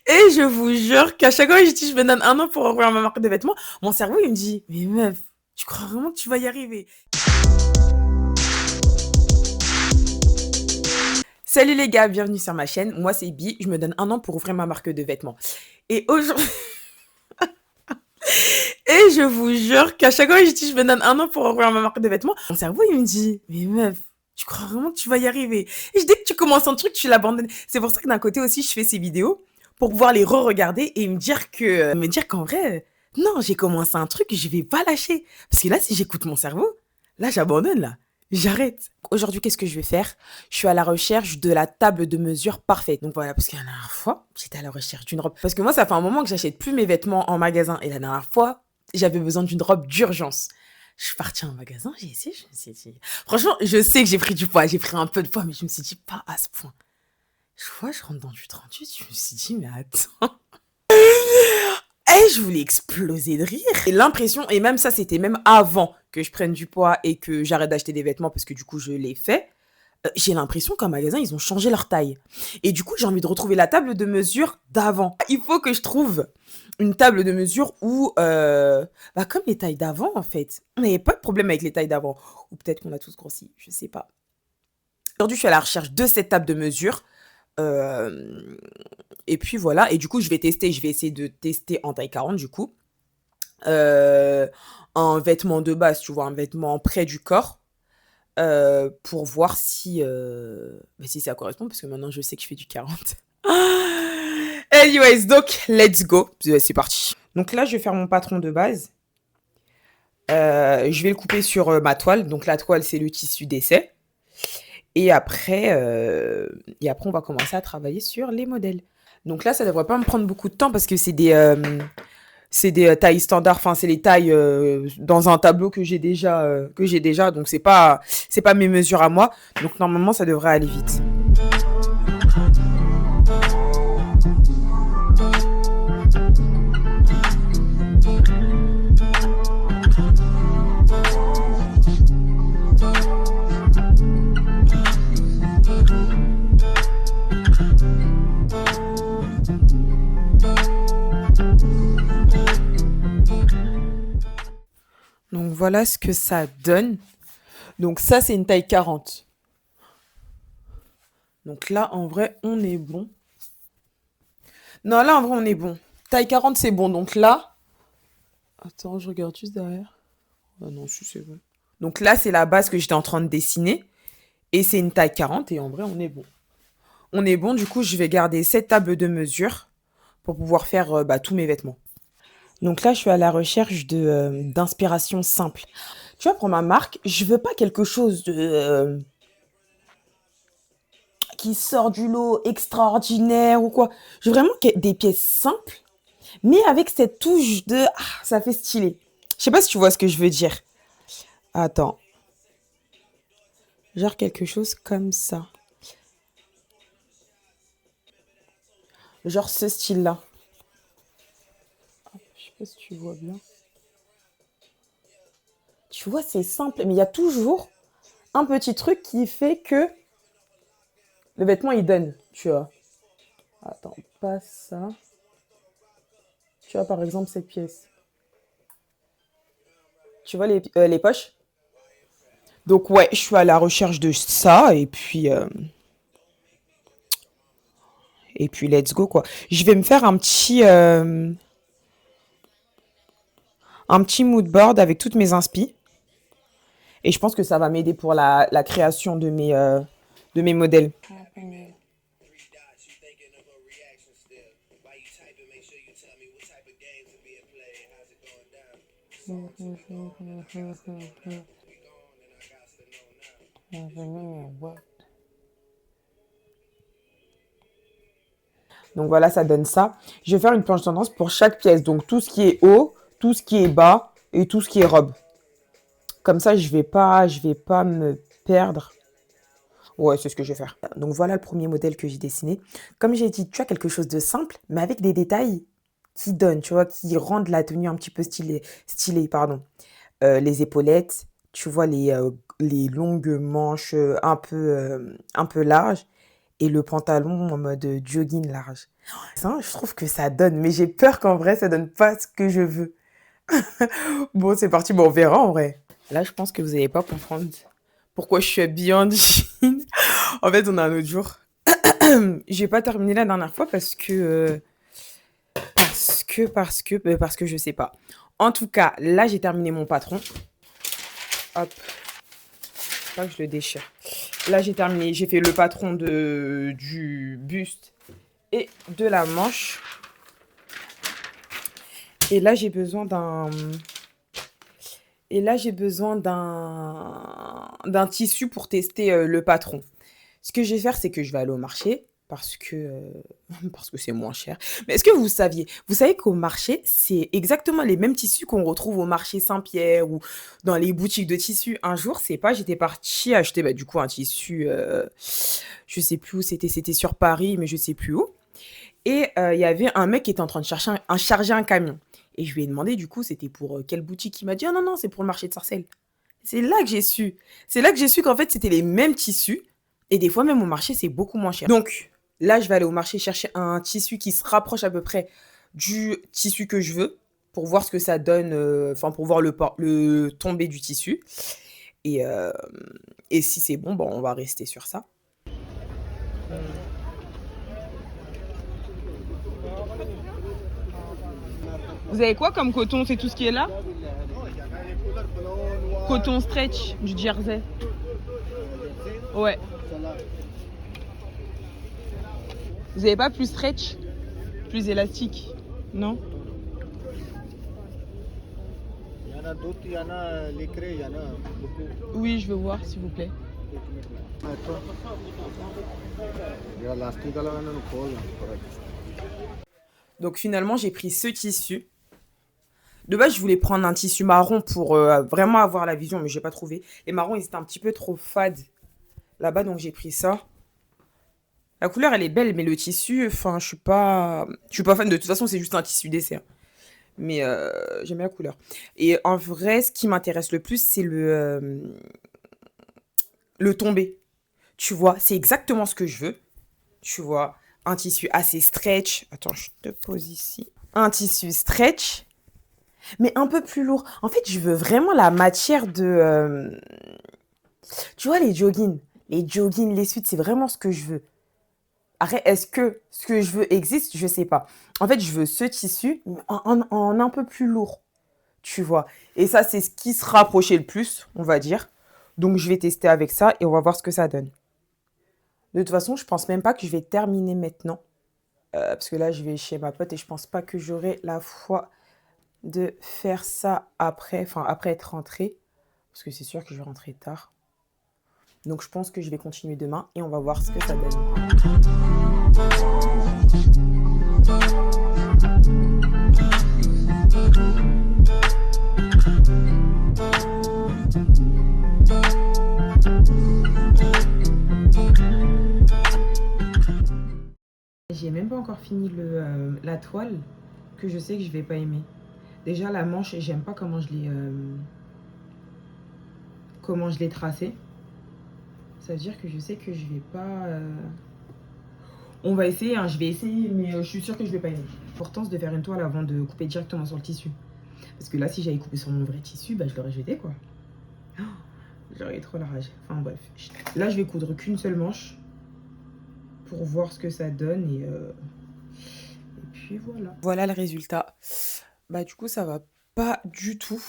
Et je vous jure qu'à chaque fois que je dis je me donne un an pour ouvrir ma marque de vêtements, mon cerveau il me dit mais meuf, tu crois vraiment que tu vas y arriver? Salut les gars, bienvenue sur ma chaîne. Moi c'est Bi, je me donne un an pour ouvrir ma marque de vêtements. Et aujourd'hui, et je vous jure qu'à chaque fois que je dis je me donne un an pour ouvrir ma marque de vêtements, mon cerveau il me dit mais meuf, tu crois vraiment que tu vas y arriver? Et dès que tu commences un truc, tu l'abandonnes. C'est pour ça que d'un côté aussi, je fais ces vidéos pour pouvoir les re-regarder et me dire qu'en vrai, non, j'ai commencé un truc, je vais pas lâcher. Parce que là, si j'écoute mon cerveau, là, j'abandonne, là. J'arrête. Aujourd'hui, qu'est-ce que je vais faire? Je suis à la recherche de la table de mesure parfaite. Donc voilà, parce que la dernière fois, j'étais à la recherche d'une robe. Parce que moi, ça fait un moment que j'achète plus mes vêtements en magasin. Et la dernière fois, j'avais besoin d'une robe d'urgence. Je suis partie en magasin, j'ai essayé, je me suis dit... Franchement, je sais que j'ai pris du poids, j'ai pris un peu de poids, mais je me suis dit pas à ce point. Je rentre dans du 38, je me suis dit, mais attends. Et je voulais exploser de rire. Et l'impression, et même ça, c'était même avant que je prenne du poids et que j'arrête d'acheter des vêtements parce que du coup, je l'ai fait. J'ai l'impression qu'en magasin, ils ont changé leur taille. Et du coup, j'ai envie de retrouver la table de mesure d'avant. Il faut que je trouve une table de mesure où, bah, comme les tailles d'avant, en fait. On n'avait pas de problème avec les tailles d'avant. Ou peut-être qu'on a tous grossi, je sais pas. Aujourd'hui, je suis à la recherche de cette table de mesure. Euh, et puis voilà. Et du coup, je vais tester. Je vais essayer de tester en taille 40, du coup. Euh, un vêtement de base, tu vois, un vêtement près du corps. Pour voir si, bah, si ça correspond, parce que maintenant je sais que je fais du 40. Anyways, donc let's go. C'est parti. Donc là, je vais faire mon patron de base. Je vais le couper sur ma toile. Donc la toile, c'est le tissu d'essai. Et après, on va commencer à travailler sur les modèles. Donc là, ça devrait pas me prendre beaucoup de temps parce que c'est des tailles standards. Enfin, c'est les tailles dans un tableau que j'ai déjà. Donc c'est pas mes mesures à moi. Donc normalement, ça devrait aller vite. Donc voilà ce que ça donne. Donc ça, c'est une taille 40. Donc là, en vrai, on est bon. Non, là, en vrai, on est bon. Taille 40, c'est bon. Donc là... Attends, je regarde juste derrière. Ah non, si c'est bon. Donc là, c'est la base que j'étais en train de dessiner. Et c'est une taille 40. Et en vrai, on est bon. On est bon. Du coup, je vais garder cette table de mesure pour pouvoir faire bah, tous mes vêtements. Donc là, je suis à la recherche d'inspiration simple. Tu vois, pour ma marque, je veux pas quelque chose qui sort du lot extraordinaire ou quoi. Je veux vraiment des pièces simples, mais avec cette touche de ça fait stylé. Je sais pas si tu vois ce que je veux dire. Attends, genre quelque chose comme ça. Genre ce style-là. Je sais pas si tu vois bien. Tu vois, c'est simple, mais il y a toujours un petit truc qui fait que le vêtement il donne, tu vois. Attends, pas ça. Tu vois, par exemple, cette pièce. Tu vois les poches? Donc, ouais, je suis à la recherche de ça. Et puis let's go, quoi. Je vais me faire un petit mood board avec toutes mes inspi. Et je pense que ça va m'aider pour la création de mes modèles. Donc voilà, ça donne ça. Je vais faire une planche tendance pour chaque pièce. Donc tout ce qui est haut, tout ce qui est bas et tout ce qui est robe. Comme ça, je vais pas me perdre. Ouais, c'est ce que je vais faire. Donc voilà le premier modèle que j'ai dessiné. Comme j'ai dit, tu as quelque chose de simple, mais avec des détails qui donnent, tu vois, qui rendent la tenue un petit peu stylée, pardon. Les épaulettes, tu vois, les longues manches un peu larges et le pantalon en mode jogging large. Ça, je trouve que ça donne, mais j'ai peur qu'en vrai, ça donne pas ce que je veux. Bon, c'est parti, bon, on verra en vrai. Là, je pense que vous allez pas comprendre pourquoi je suis habillée en jean. En fait, on a un autre jour. J'ai pas terminé la dernière fois parce que je sais pas. En tout cas, là, j'ai terminé mon patron. Hop, pas que je le déchire. Là, j'ai terminé, j'ai fait le patron du buste et de la manche. Et là, j'ai besoin d'un tissu pour tester le patron. Ce que je vais faire, c'est que je vais aller au marché parce que c'est moins cher. Mais est-ce que vous savez qu'au marché, c'est exactement les mêmes tissus qu'on retrouve au marché Saint-Pierre ou dans les boutiques de tissus. Un jour, c'est pas, j'étais partie acheter du coup un tissu, je sais plus où c'était sur Paris, mais je sais plus où. Et il y avait un mec qui était en train de charger un camion. Et je lui ai demandé du coup, c'était pour quelle boutique. Il m'a dit, ah non, non, c'est pour le marché de Sarcelles. C'est là que j'ai su. C'est là que j'ai su qu'en fait, c'était les mêmes tissus. Et des fois, même au marché, c'est beaucoup moins cher. Donc, là, je vais aller au marché chercher un tissu qui se rapproche à peu près du tissu que je veux pour voir ce que ça donne, enfin, pour voir le tombé du tissu. Et, euh, et si c'est bon, on va rester sur ça. Vous avez quoi comme coton? C'est tout ce qui est là? Coton stretch du jersey. Ouais. Vous avez pas plus stretch? Plus élastique? Non? Il y en a d'autres, il y en a l'écrit, il y en a beaucoup. Oui, je veux voir, s'il vous plaît. Donc finalement, j'ai pris ce tissu. De base, je voulais prendre un tissu marron pour vraiment avoir la vision, mais j'ai pas trouvé. Les marrons, ils étaient un petit peu trop fades là-bas, donc j'ai pris ça. La couleur, elle est belle, mais le tissu, enfin, je suis pas fan. De toute façon, c'est juste un tissu dessert. Mais j'aime bien la couleur. Et en vrai, ce qui m'intéresse le plus, c'est le tombé. Tu vois, c'est exactement ce que je veux. Tu vois, un tissu assez stretch. Attends, je te pose ici. Un tissu stretch, mais un peu plus lourd. En fait, je veux vraiment la matière tu vois, les joggings. Les joggings, les suites, c'est vraiment ce que je veux. Après, est-ce que ce que je veux existe? Je sais pas. En fait, je veux ce tissu mais en un peu plus lourd. Tu vois. Et ça, c'est ce qui se rapprochait le plus, on va dire. Donc, je vais tester avec ça et on va voir ce que ça donne. De toute façon, je pense même pas que je vais terminer maintenant. Parce que là, je vais chez ma pote et je pense pas que j'aurai la foi de faire ça après, enfin, après être rentrée. Parce que c'est sûr que je vais rentrer tard. Donc, je pense que je vais continuer demain et on va voir ce que ça donne. J'ai même pas encore fini la toile que je sais que je vais pas aimer. Déjà la manche, j'aime pas comment je l'ai tracée. Ça veut dire que je sais que je vais pas. On va essayer, hein, je vais essayer, mais je suis sûre que je vais pas aimer. L'importance de faire une toile avant de couper directement sur le tissu. Parce que là, si j'avais coupé sur mon vrai tissu, je l'aurais jeté quoi. Oh, j'aurais trop la rage. Enfin bref. Là, je vais coudre qu'une seule manche pour voir ce que ça donne et puis voilà. Voilà le résultat. Du coup, ça va pas du tout.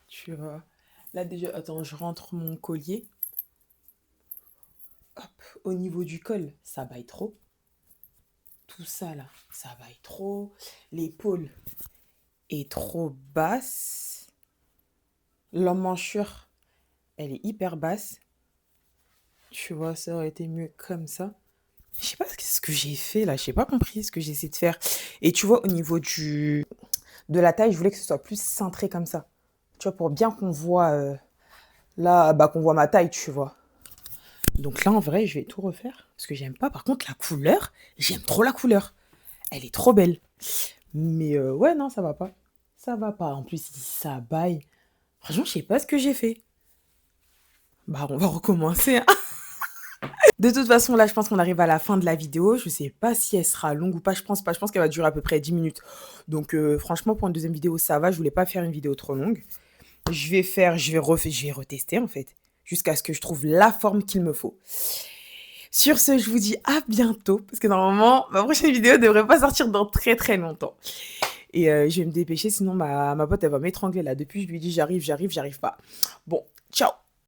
Tu vois. Là déjà, attends, je rentre mon collier. Hop, au niveau du col, ça baille trop. Tout ça là, ça baille trop. L'épaule est trop basse. L'emmanchure, elle est hyper basse. Tu vois, ça aurait été mieux comme ça. Je sais pas ce que j'ai fait là, j'ai pas compris ce que j'ai essayé de faire. Et tu vois, au niveau de la taille, je voulais que ce soit plus cintré comme ça. Tu vois, pour bien qu'on voit là, qu'on voit ma taille, tu vois. Donc là, en vrai, je vais tout refaire. Parce que j'aime pas. Par contre, la couleur, j'aime trop la couleur. Elle est trop belle. Mais ouais, non, ça va pas. Ça va pas. En plus, ça baille. Franchement, je sais pas ce que j'ai fait. On va recommencer, hein. De toute façon, là, je pense qu'on arrive à la fin de la vidéo. Je sais pas si elle sera longue ou pas. Je pense pas. Je pense qu'elle va durer à peu près 10 minutes. Donc, franchement, pour une deuxième vidéo, ça va. Je voulais pas faire une vidéo trop longue. Je vais retester, en fait. Jusqu'à ce que je trouve la forme qu'il me faut. Sur ce, je vous dis à bientôt. Parce que normalement, ma prochaine vidéo devrait pas sortir dans très très longtemps. Et je vais me dépêcher, sinon ma pote, elle va m'étrangler là. Depuis, je lui dis j'arrive pas. Bon, ciao!